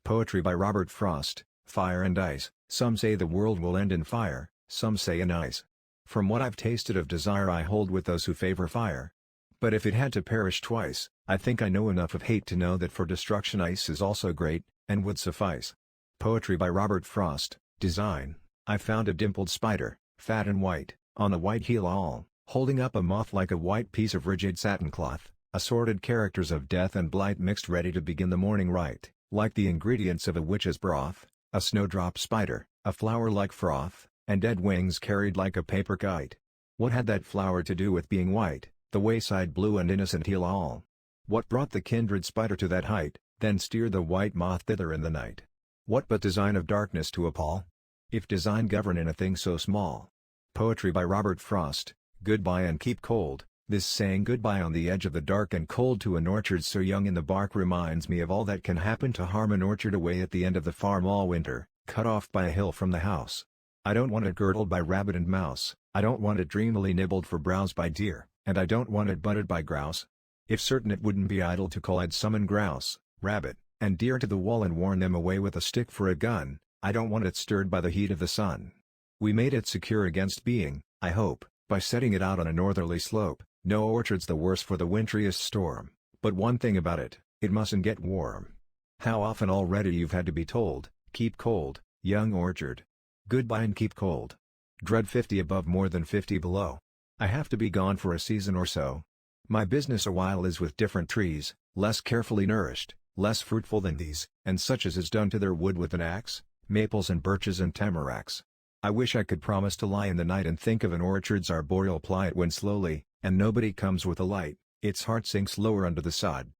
Poetry by Robert Frost. Fire and ice. Some say the world will end in fire, some say in ice. From what I've tasted of desire I hold with those who favor fire. But if it had to perish twice, I think I know enough of hate to know that for destruction ice is also great, and would suffice. Poetry by Robert Frost. Design. I found a dimpled spider, fat and white, on a white heel all, holding up a moth like a white piece of rigid satin cloth, assorted characters of death and blight mixed ready to begin the morning rite, like the ingredients of a witch's broth, a snowdrop spider, a flower like froth, and dead wings carried like a paper kite. What had that flower to do with being white, the wayside blue and innocent heel all? What brought the kindred spider to that height, then steered the white moth thither in the night? What but design of darkness to appall? If design govern in a thing so small. Poetry by Robert Frost. Goodbye and keep cold. This saying goodbye on the edge of the dark and cold to an orchard so young in the bark reminds me of all that can happen to harm an orchard away at the end of the farm all winter, cut off by a hill from the house. I don't want it girdled by rabbit and mouse, I don't want it dreamily nibbled for browse by deer, and I don't want it butted by grouse. If certain it wouldn't be idle to call I'd summon grouse, rabbit, and deer to the wall and warn them away with a stick for a gun, I don't want it stirred by the heat of the sun. We made it secure against being, I hope, by setting it out on a northerly slope. No orchard's the worse for the wintriest storm, but one thing about it, it mustn't get warm. How often already you've had to be told, keep cold, young orchard. Goodbye and keep cold. Dread 50 above more than 50 below. I have to be gone for a season or so. My business a while is with different trees, less carefully nourished, less fruitful than these, and such as is done to their wood with an axe, maples and birches and tamaracks. I wish I could promise to lie in the night and think of an orchard's arboreal plight when slowly, and nobody comes with a light, its heart sinks lower under the sod.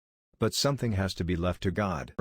But something has to be left to God.